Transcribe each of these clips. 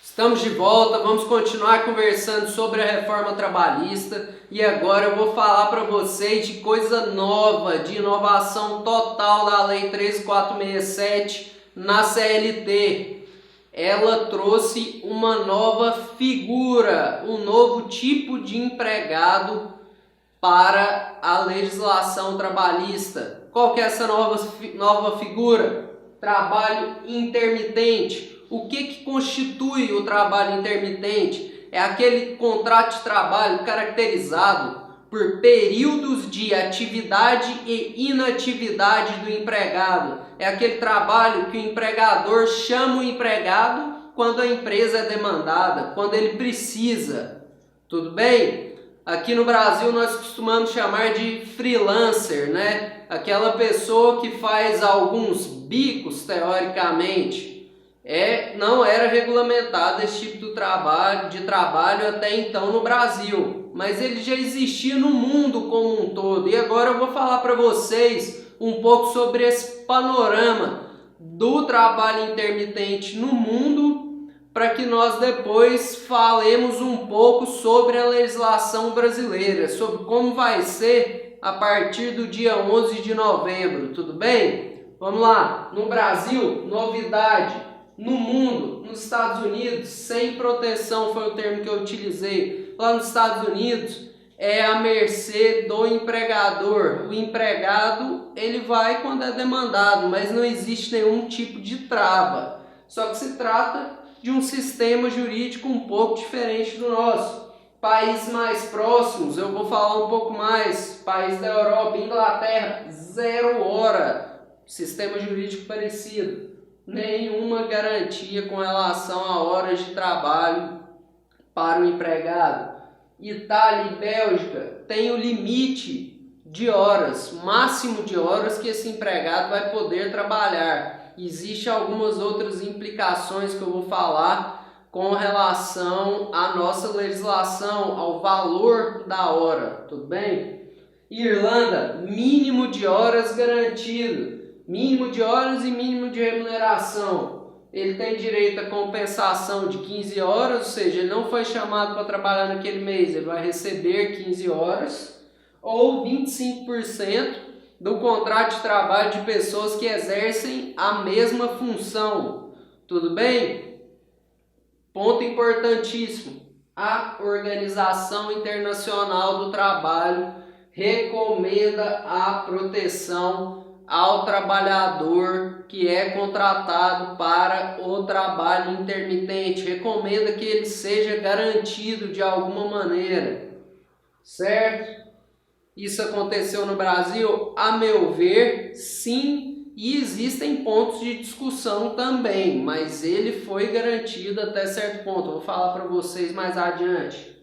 Estamos de volta, vamos continuar conversando sobre a reforma trabalhista e agora eu vou falar para vocês de coisa nova, de inovação total da Lei 13.467 na CLT. Ela trouxe uma nova figura, um novo tipo de empregado para a legislação trabalhista. Qual que é essa nova figura? Trabalho intermitente. O que constitui o trabalho intermitente? É aquele contrato de trabalho caracterizado por períodos de atividade e inatividade do empregado. É aquele trabalho que o empregador chama o empregado quando a empresa é demandada, quando ele precisa. Tudo bem? Aqui no Brasil nós costumamos chamar de freelancer, né? Aquela pessoa que faz alguns bicos, teoricamente. Não era regulamentado esse tipo de trabalho até então no Brasil, mas ele já existia no mundo como um todo. E agora eu vou falar para vocês um pouco sobre esse panorama do trabalho intermitente no mundo, para que nós depois falemos um pouco sobre a legislação brasileira, sobre como vai ser a partir do dia 11 de novembro, tudo bem? Vamos lá, no Brasil, novidade. No mundo, nos Estados Unidos, sem proteção foi o termo que eu utilizei. Lá nos Estados Unidos é à mercê do empregador. O empregado ele vai quando é demandado, mas não existe nenhum tipo de trava. Só que se trata de um sistema jurídico um pouco diferente do nosso. Países mais próximos, eu vou falar um pouco mais. País da Europa, Inglaterra, 0 hora. Sistema jurídico parecido. Nenhuma garantia com relação a horas de trabalho para o empregado. Itália e Bélgica tem o limite de horas, máximo de horas que esse empregado vai poder trabalhar. Existem algumas outras implicações que eu vou falar com relação à nossa legislação, ao valor da hora, tudo bem? Irlanda, mínimo de horas garantido. Mínimo de horas e mínimo de remuneração. Ele tem direito a compensação de 15 horas, ou seja, ele não foi chamado para trabalhar naquele mês, ele vai receber 15 horas, ou 25% do contrato de trabalho de pessoas que exercem a mesma função. Tudo bem? Ponto importantíssimo. A Organização Internacional do Trabalho recomenda a proteção ao trabalhador que é contratado para o trabalho intermitente. Recomenda que ele seja garantido de alguma maneira, certo? Isso aconteceu no Brasil? A meu ver, sim, e existem pontos de discussão também, mas ele foi garantido até certo ponto. Eu vou falar para vocês mais adiante.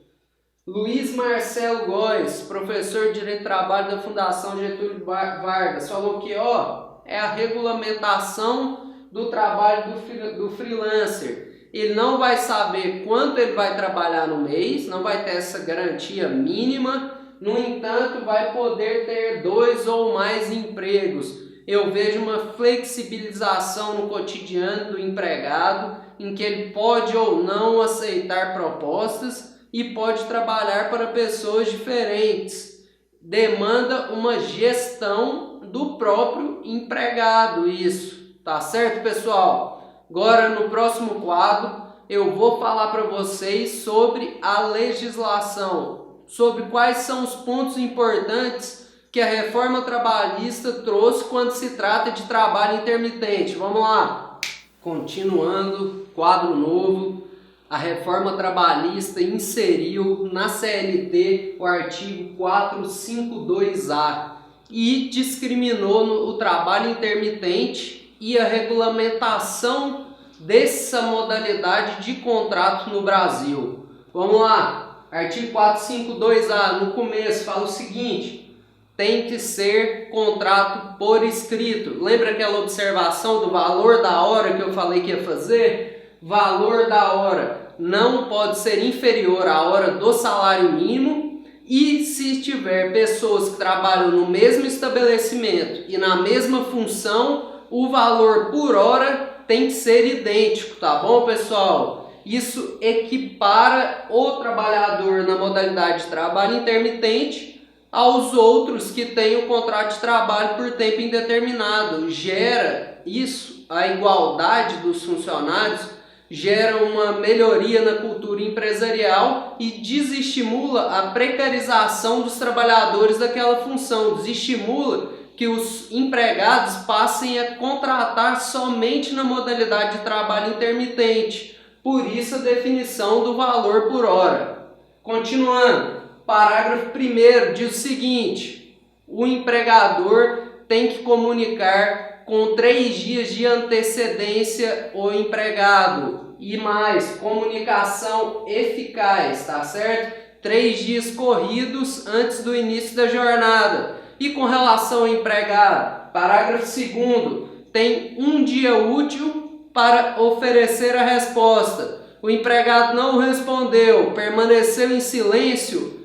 Luiz Marcelo Góes, professor de Direito do Trabalho da Fundação Getúlio Vargas, falou que é a regulamentação do trabalho do freelancer. Ele não vai saber quanto ele vai trabalhar no mês, não vai ter essa garantia mínima, no entanto, vai poder ter 2 ou mais empregos. Eu vejo uma flexibilização no cotidiano do empregado, em que ele pode ou não aceitar propostas, e pode trabalhar para pessoas diferentes. Demanda uma gestão do próprio empregado isso. Tá certo, pessoal? Agora, no próximo quadro, eu vou falar para vocês sobre a legislação, sobre quais são os pontos importantes que a reforma trabalhista trouxe quando se trata de trabalho intermitente. Vamos lá! Continuando, quadro novo. A reforma trabalhista inseriu na CLT o artigo 452A e discriminou o trabalho intermitente e a regulamentação dessa modalidade de contrato no Brasil. Vamos lá, artigo 452A, no começo, fala o seguinte: tem que ser contrato por escrito. Lembra aquela observação do valor da hora que eu falei que ia fazer? Valor da hora não pode ser inferior à hora do salário mínimo, e se tiver pessoas que trabalham no mesmo estabelecimento e na mesma função, o valor por hora tem que ser idêntico, tá bom, pessoal? isso equipara o trabalhador na modalidade de trabalho intermitente aos outros que têm o contrato de trabalho por tempo indeterminado. Gera isso, a igualdade dos funcionários, gera uma melhoria na cultura empresarial e desestimula a precarização dos trabalhadores daquela função, desestimula que os empregados passem a contratar somente na modalidade de trabalho intermitente. Por isso a definição do valor por hora. Continuando, parágrafo 1º diz o seguinte: o empregador tem que comunicar com 3 dias de antecedência o empregado. E mais, comunicação eficaz, tá certo? 3 dias corridos antes do início da jornada. E com relação ao empregado, parágrafo 2º, tem 1 dia útil para oferecer a resposta. O empregado não respondeu, permaneceu em silêncio,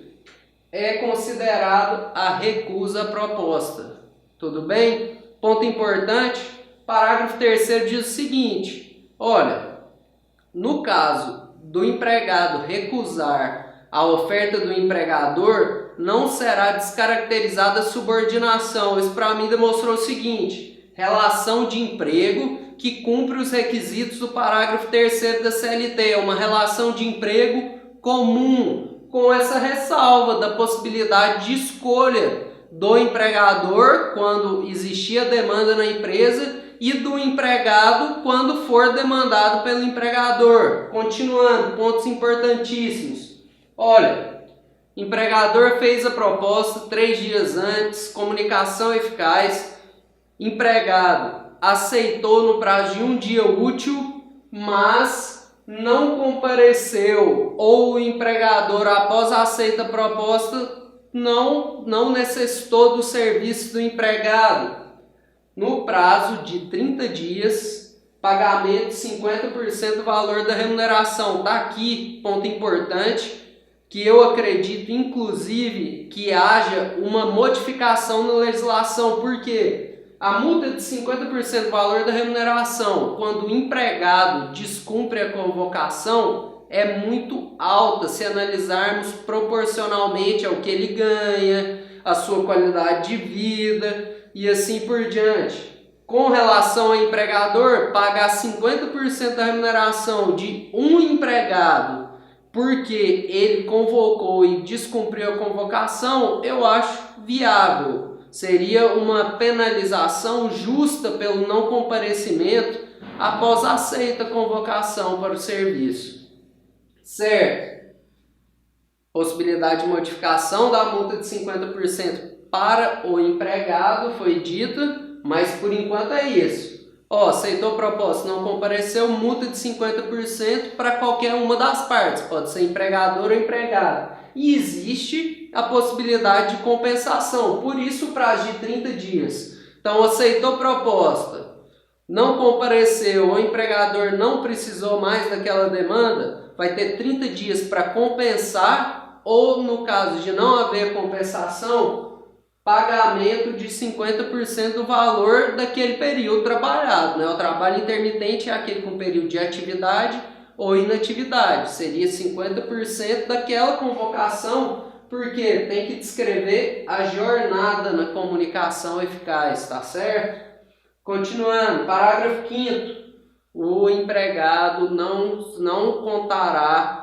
é considerado a recusa à proposta. Tudo bem? Ponto importante, parágrafo 3º diz o seguinte: olha, no caso do empregado recusar a oferta do empregador, não será descaracterizada a subordinação. Isso para mim demonstrou o seguinte: relação de emprego que cumpre os requisitos do parágrafo 3º da CLT, é uma relação de emprego comum, com essa ressalva da possibilidade de escolha do empregador quando existia demanda na empresa e do empregado quando for demandado pelo empregador. Continuando, pontos importantíssimos. Olha, empregador fez a proposta 3 dias antes, comunicação eficaz, empregado aceitou no prazo de 1 dia útil, mas não compareceu, ou o empregador, após a aceita a proposta, não necessitou do serviço do empregado. No prazo de 30 dias, pagamento de 50% do valor da remuneração. Está aqui, ponto importante, que eu acredito, inclusive, que haja uma modificação na legislação. Por quê? A multa de 50% do valor da remuneração, quando o empregado descumpre a convocação, é muito alta se analisarmos proporcionalmente ao que ele ganha, a sua qualidade de vida e assim por diante. Com relação ao empregador, pagar 50% da remuneração de um empregado porque ele convocou e descumpriu a convocação, eu acho viável. Seria uma penalização justa pelo não comparecimento após a aceita convocação para o serviço. Certo? Possibilidade de modificação da multa de 50% para o empregado foi dita, mas por enquanto é isso. Aceitou a proposta, não compareceu, multa de 50% para qualquer uma das partes, pode ser empregador ou empregado. E existe a possibilidade de compensação, por isso o prazo de 30 dias. Então, aceitou a proposta, não compareceu, o empregador não precisou mais daquela demanda, vai ter 30 dias para compensar, ou no caso de não haver compensação, pagamento de 50% do valor daquele período trabalhado, né? O trabalho intermitente é aquele com período de atividade ou inatividade, seria 50% daquela convocação, porque tem que descrever a jornada na comunicação eficaz, tá certo? Continuando, parágrafo 5º, o empregado não contará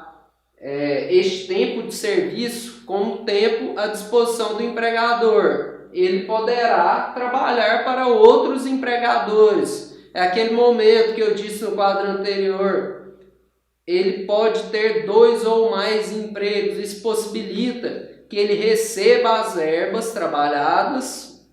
este tempo de serviço como tempo à disposição do empregador. Ele poderá trabalhar para outros empregadores. É aquele momento que eu disse no quadro anterior. Ele pode ter 2 ou mais empregos. Isso possibilita que ele receba as verbas trabalhadas,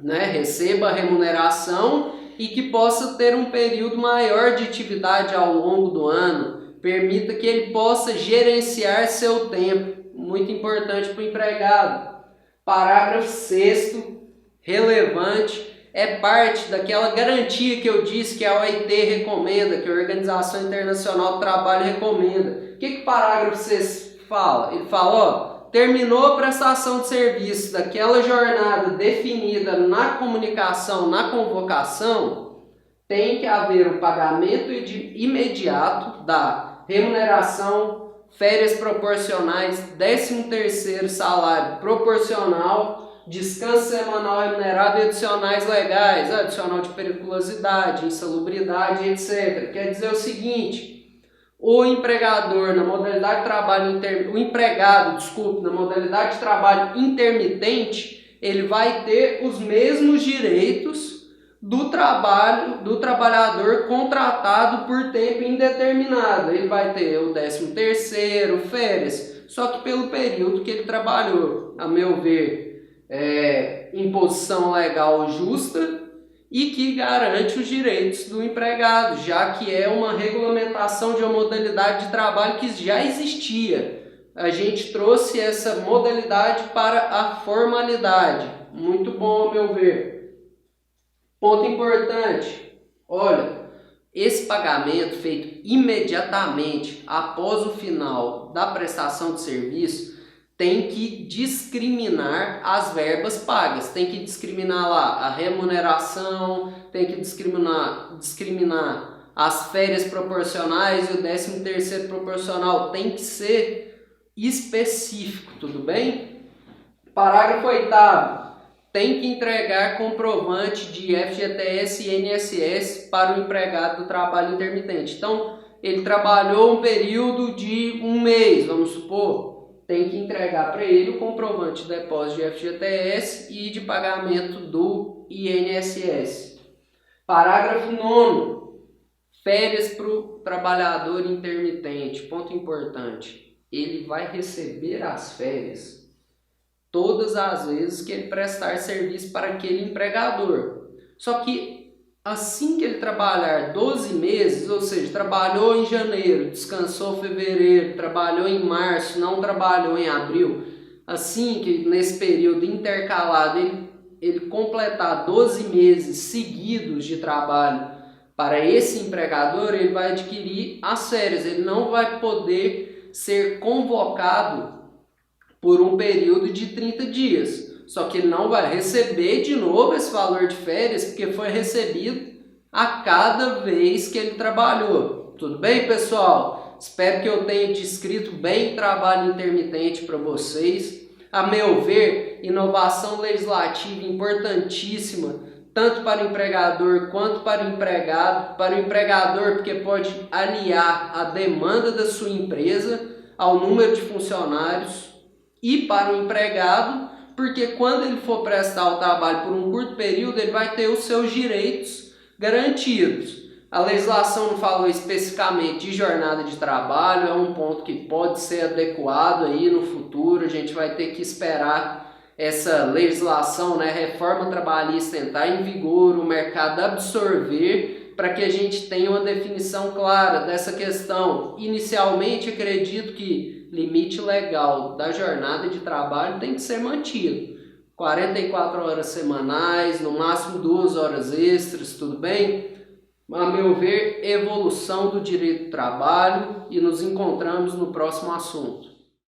né? Receba a remuneração e que possa ter um período maior de atividade ao longo do ano. Permita que ele possa gerenciar seu tempo. Muito importante para o empregado. Parágrafo 6º, relevante, é parte daquela garantia que eu disse que a OIT recomenda, que a Organização Internacional do Trabalho recomenda. O que o parágrafo 6 fala? Ele fala, terminou a prestação de serviço daquela jornada definida na comunicação, na convocação, tem que haver o pagamento imediato da remuneração, férias proporcionais, 13º salário proporcional, descanso semanal remunerado e adicionais legais, adicional de periculosidade, insalubridade, etc. Quer dizer o seguinte, o empregador na modalidade de trabalho na modalidade de trabalho intermitente, ele vai ter os mesmos direitos do trabalhador contratado por tempo indeterminado. Ele vai ter o 13º, férias, só que pelo período que ele trabalhou. A meu ver, imposição legal justa e que garante os direitos do empregado, já que é uma regulamentação de uma modalidade de trabalho que já existia. A gente trouxe essa modalidade para a formalidade. Muito bom, a meu ver. Ponto importante, olha, esse pagamento feito imediatamente após o final da prestação de serviço tem que discriminar as verbas pagas, tem que discriminar lá a remuneração, tem que discriminar as férias proporcionais e o 13º proporcional, tem que ser específico, tudo bem? Parágrafo 8º. Tem que entregar comprovante de FGTS e INSS para o empregado do trabalho intermitente. Então, ele trabalhou um período de um mês, vamos supor, tem que entregar para ele o comprovante de depósito de FGTS e de pagamento do INSS. Parágrafo 9º. Férias para o trabalhador intermitente. Ponto importante. Ele vai receber as férias todas as vezes que ele prestar serviço para aquele empregador. Só que assim que ele trabalhar 12 meses, ou seja, trabalhou em janeiro, descansou em fevereiro, trabalhou em março, não trabalhou em abril, assim que nesse período intercalado ele completar 12 meses seguidos de trabalho para esse empregador, ele vai adquirir as férias, ele não vai poder ser convocado por um período de 30 dias. Só que ele não vai receber de novo esse valor de férias, porque foi recebido a cada vez que ele trabalhou. Tudo bem, pessoal? Espero que eu tenha descrito bem trabalho intermitente para vocês. A meu ver, inovação legislativa importantíssima, tanto para o empregador quanto para o empregado. Para o empregador, porque pode aliar a demanda da sua empresa ao número de funcionários, e para o empregado, porque quando ele for prestar o trabalho por um curto período, ele vai ter os seus direitos garantidos. A legislação não falou especificamente de jornada de trabalho, é um ponto que pode ser adequado aí no futuro, a gente vai ter que esperar essa legislação, reforma trabalhista entrar em vigor, o mercado absorver, para que a gente tenha uma definição clara dessa questão. Inicialmente, acredito que limite legal da jornada de trabalho tem que ser mantido. 44 horas semanais, no máximo 2 horas extras, tudo bem? A meu ver, evolução do direito do trabalho, e nos encontramos no próximo assunto.